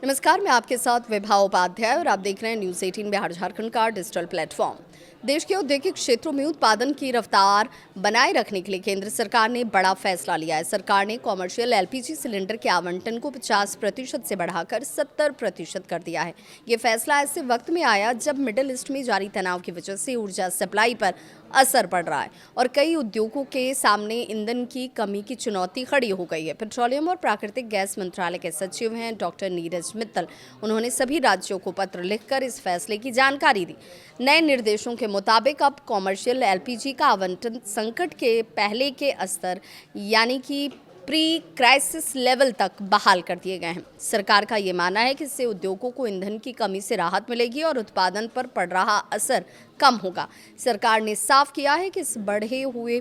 नमस्कार, मैं आपके साथ विभा उपाध्याय और आप देख रहे हैं न्यूज़ 18 बिहार झारखंड का डिजिटल प्लेटफॉर्म। देश के औद्योगिक क्षेत्रों में उत्पादन की रफ्तार बनाए रखने के लिए केंद्र सरकार ने बड़ा फैसला लिया है। सरकार ने कॉमर्शियल एलपीजी सिलेंडर के आवंटन को 50% से बढ़ाकर 70% कर दिया है। ये फैसला ऐसे वक्त में आया जब मिडिल ईस्ट में जारी तनाव की वजह से ऊर्जा सप्लाई पर असर पड़ रहा है और कई उद्योगों के सामने ईंधन की कमी की चुनौती खड़ी हो गई है। पेट्रोलियम और प्राकृतिक गैस मंत्रालय के सचिव हैं डॉक्टर नीरज मित्तल। उन्होंने सभी राज्यों को पत्र लिखकर इस फैसले की जानकारी दी। नए निर्देशों के मुताबिक अब कॉमर्शियल एलपीजी का आवंटन संकट के पहले के स्तर यानी कि प्री क्राइसिस लेवल तक बहाल कर दिए गए हैं। सरकार का ये मानना है कि इससे उद्योगों को ईंधन की कमी से राहत मिलेगी और उत्पादन पर पड़ रहा असर कम होगा। सरकार ने साफ किया है कि इस बढ़े हुए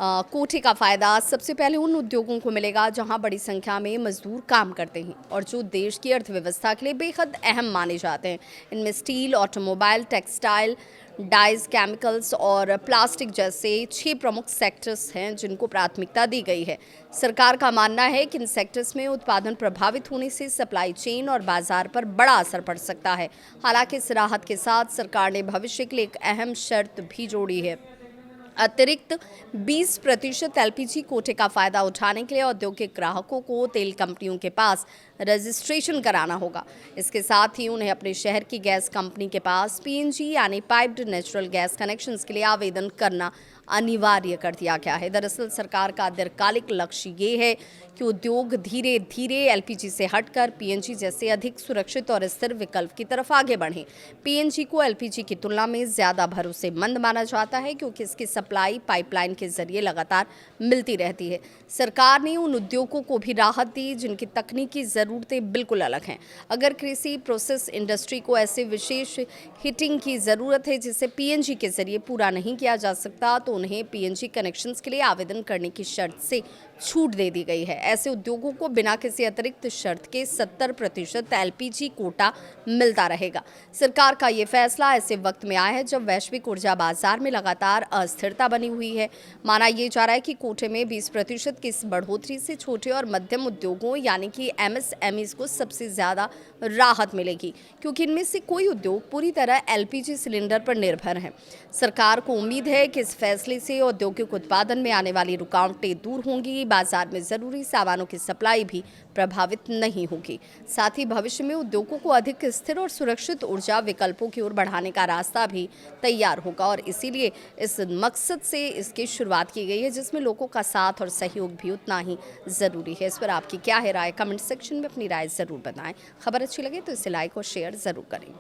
कोटे का फायदा सबसे पहले उन उद्योगों को मिलेगा जहां बड़ी संख्या में मजदूर काम करते हैं और जो देश की अर्थव्यवस्था के लिए बेहद अहम माने जाते हैं। इनमें steel, automobile, textile, dyes, chemicals और प्लास्टिक जैसे 6 प्रमुख सेक्टर्स हैं जिनको प्राथमिकता दी गई है। सरकार का मानना है कि इन सेक्टर्स में उत्पादन प्रभावित होने से सप्लाई चेन और बाजार पर बड़ा असर पड़ सकता है। हालांकि इस राहत के साथ सरकार ने भविष्य के लिए एक अहम शर्त भी जोड़ी है। अतिरिक्त 20% एलपीजी कोटे का फायदा उठाने के लिए औद्योगिक ग्राहकों को तेल कंपनियों के पास रजिस्ट्रेशन कराना होगा। इसके साथ ही उन्हें अपने शहर की गैस कंपनी के पास पीएनजी यानी पाइप्ड नेचुरल गैस कनेक्शंस के लिए आवेदन करना अनिवार्य कर दिया गया है। दरअसल सरकार का दीर्घकालिक लक्ष्य ये है कि उद्योग धीरे धीरे एलपीजी से हटकर पीएनजी जैसे अधिक सुरक्षित और स्थिर विकल्प की तरफ आगे बढ़ें। पीएनजी को एलपीजी की तुलना में ज़्यादा भरोसेमंद माना जाता है क्योंकि इसकी सप्लाई पाइपलाइन के जरिए लगातार मिलती रहती है। सरकार ने उन उद्योगों को भी राहत दी जिनकी तकनीकी ज़रूरतें बिल्कुल अलग हैं। अगर कृषि प्रोसेस इंडस्ट्री को ऐसे विशेष हीटिंग की ज़रूरत है जिसे पीएनजी के जरिए पूरा नहीं किया जा सकता तो उन्हें पीएनजी कनेक्शंस के लिए आवेदन करने की शर्त से छूट दे दी गई है। ऐसे उद्योगों को बिना किसी अतिरिक्त शर्त के 70% एलपीजी कोटा मिलता रहेगा। सरकार का ये फैसला ऐसे वक्त में आया है जब वैश्विक ऊर्जा बाजार में लगातार अस्थिरता बनी हुई है। माना यह जा रहा है कि कोटे में 20% की इस बढ़ोतरी से छोटे और मध्यम उद्योगों यानी कि एमएसएमईज को सबसे ज़्यादा राहत मिलेगी क्योंकि इनमें से कोई उद्योग पूरी तरह एलपीजी सिलेंडर पर निर्भर है। सरकार को उम्मीद है कि इस फैसले से औद्योगिक उत्पादन में आने वाली रुकावटें दूर होंगी, बाजार में ज़रूरी सामानों की सप्लाई भी प्रभावित नहीं होगी। साथ ही भविष्य में उद्योगों को अधिक स्थिर और सुरक्षित ऊर्जा विकल्पों की ओर बढ़ाने का रास्ता भी तैयार होगा और इसीलिए इस मकसद से इसकी शुरुआत की गई है जिसमें लोगों का साथ और सहयोग भी उतना ही ज़रूरी है। इस पर आपकी क्या है राय? कमेंट सेक्शन में अपनी राय ज़रूर बताएं। खबर अच्छी लगे तो इसे लाइक और शेयर ज़रूर करें।